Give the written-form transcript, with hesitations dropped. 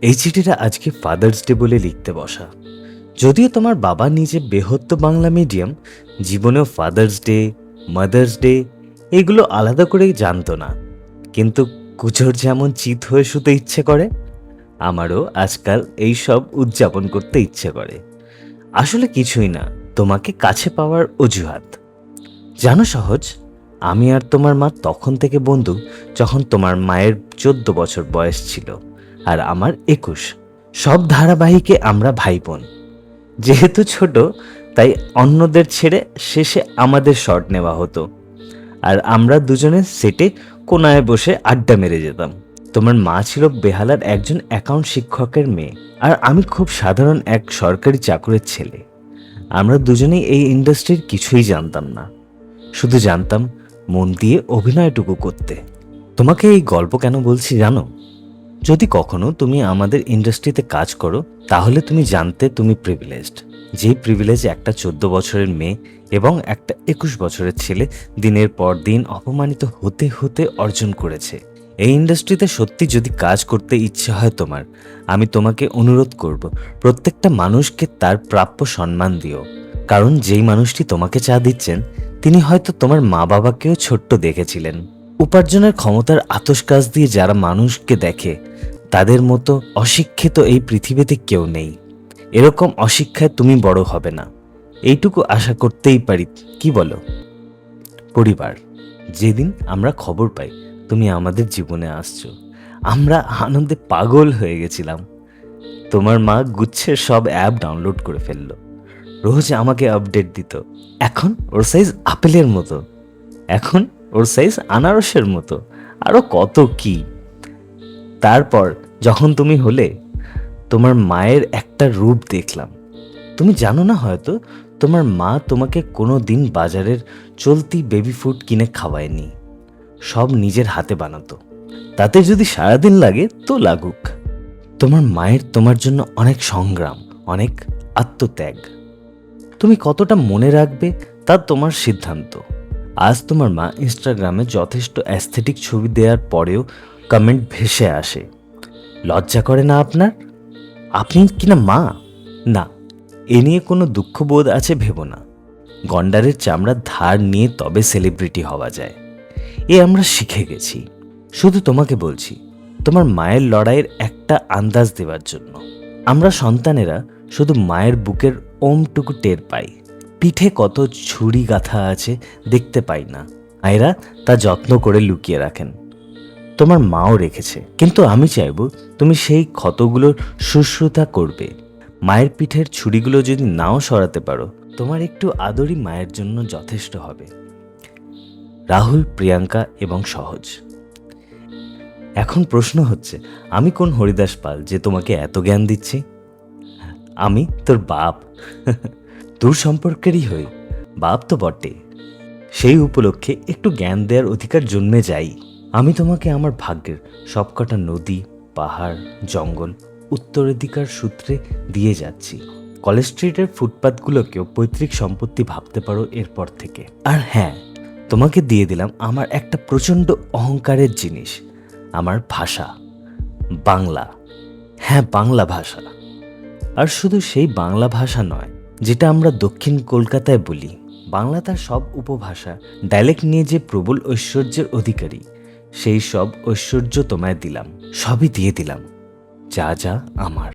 এই চিঠিটা আজকে ফাদার্স ডে বলে লিখতে বসা। যদিও তোমার বাবা নিজে বেহত্য বাংলা মিডিয়াম, জীবনেও ফাদার্স ডে, মাদার্স ডে এগুলো আলাদা করে জানতো না, কিন্তু কুচোর যেমন চিত হয়ে শুতে ইচ্ছে করে, আমারও আজকাল এই সব উদযাপন করতে ইচ্ছে করে। আসলে কিছুই না, তোমাকে কাছে পাওয়ার অজুহাত। জানো সহজ, আমি আর তোমার মা তখন থেকে বন্ধু যখন তোমার মায়ের 14 বছর বয়স ছিল আর আমার 21। সব ধারাবাহিকে আমরা ভাই বোন। যেহেতু ছোট, তাই অন্যদের ছেড়ে শেষে আমাদের শট নেওয়া হতো, আর আমরা দুজনে সেটে কোনায় বসে আড্ডা মেরে যেতাম। তোমার মা ছিল বেহালার একজন অ্যাকাউন্ট শিক্ষকের মেয়ে, আর আমি খুব সাধারণ এক সরকারি চাকরের ছেলে। আমরা দুজনেই এই ইন্ডাস্ট্রির কিছুই জানতাম না, শুধু জানতাম মন দিয়ে অভিনয়টুকু করতে। তোমাকে এই গল্প কেন বলছি জানো? যদি কখনো তুমি আমাদের ইন্ডাস্ট্রিতে কাজ করো, তাহলে তুমি জানতে তুমি প্রিভিলেজড। যেই প্রিভিলেজ একটা 14 বছরের মেয়ে এবং একটা 21 বছরের ছেলে দিনের পর দিন অপমানিত হতে হতে অর্জন করেছে। এই ইন্ডাস্ট্রিতে সত্যি যদি কাজ করতে ইচ্ছে হয় তোমার, আমি তোমাকে অনুরোধ করব, প্রত্যেকটা মানুষকে তার প্রাপ্য সম্মান দিও। কারণ যেই মানুষটি তোমাকে চা দিচ্ছেন, তিনি হয়তো তোমার মা বাবাকেও ছোট্ট দেখেছিলেন। উপার্জনের ক্ষমতার আতশকাজ দিয়ে যারা মানুষকে দেখে, তাদের মতো অশিক্ষিত এই পৃথিবীতে কেউ নেই। এরকম অশিক্ষায় তুমি বড় হবে না, এইটুকু আশা করতেই পারি। কি বলো? পরিবার। যেদিন আমরা খবর পাই তুমি আমাদের জীবনে আসছো, আমরা আনন্দে পাগল হয়ে গেছিলাম। তোমার মা গুচ্ছের সব অ্যাপ ডাউনলোড করে ফেললো, রোজ আমাকে আপডেট দিত। এখন ওর সাইজ আপেলের মতো, এখন ওর সাইজ আনারসের মতো, আরো কত কি। তারপর যখন তুমি হলে, তোমার মায়ের একটা রূপ দেখলাম। তুমি জানো না হয়তো, তোমার মা তোমাকে কোনো দিন বাজারের চলতি বেবি ফুড কিনে খাওয়ায়নি, সব নিজের হাতে বানাতো। তাতে যদি সারাদিন লাগে তো লাগুক। তোমার মায়ের তোমার জন্য অনেক সংগ্রাম, অনেক আত্মত্যাগ। তুমি কতটা মনে রাখবে তা তোমার সিদ্ধান্ত। আজ তোমার মা ইনস্টাগ্রামে যথেষ্ট অ্যাস্থেটিক ছবি দেওয়ার পরেও কমেন্ট ভেসে আসে, লজ্জা করে না আপনার? আপনি কিনা মা? না, এ নিয়ে কোনো দুঃখবোধ আছে ভেবো না। গন্ডারের চামড়া ধার নিয়ে তবে সেলিব্রিটি হওয়া যায়, এ আমরা শিখে গেছি। শুধু তোমাকে বলছি, তোমার মায়ের লড়াইয়ের একটা আন্দাজ দেওয়ার জন্য। আমরা সন্তানেরা শুধু মায়ের বুকের ওমটুকু টের পাই, পিঠে কত ছুরি গাঁথা আছে দেখতে পাই না। আয়রা তা যত্ন করে লুকিয়ে রাখেন, তোমার মাও রেখেছে। কিন্তু আমি চাইব তুমি সেই ক্ষতগুলোর শুশ্রূষা করবে। মায়ের পিঠের ছুরিগুলো যদি নাও সরাতে পারো, তোমার একটু আদরই মায়ের জন্য যথেষ্ট হবে। রাহুল, প্রিয়াঙ্কা এবং সহজ। এখন প্রশ্ন হচ্ছে, আমি কোন হরিদাস পাল যে তোমাকে এত জ্ঞান দিচ্ছি? আমি তোর বাপ। দূর সম্পর্কেরই হই, বাপ তো বটে। সেই উপলক্ষে একটু জ্ঞান দেওয়ার অধিকার জন্মে যাই। আমি তোমাকে আমার ভাগ্যের সবকটা নদী, পাহাড়, জঙ্গল উত্তরাধিকার সূত্রে দিয়ে যাচ্ছি। কলেজ স্ট্রিটের ফুটপাথগুলোকেও পৈতৃক সম্পত্তি ভাবতে পারো এরপর থেকে। আর হ্যাঁ, তোমাকে দিয়ে দিলাম আমার একটা প্রচণ্ড অহংকারের জিনিস, আমার ভাষা, বাংলা। হ্যাঁ, বাংলা ভাষা। আর শুধু সেই বাংলা ভাষা নয় যেটা আমরা দক্ষিণ কলকাতায় বলি। বাংলা তার সব উপভাষা, ডায়ালেক্ট নিয়ে যে প্রবল ঐশ্বর্যের অধিকারী, সেই সব ঐশ্বর্য তোমায় দিলাম, সবই দিয়ে দিলাম, যা যা আমার।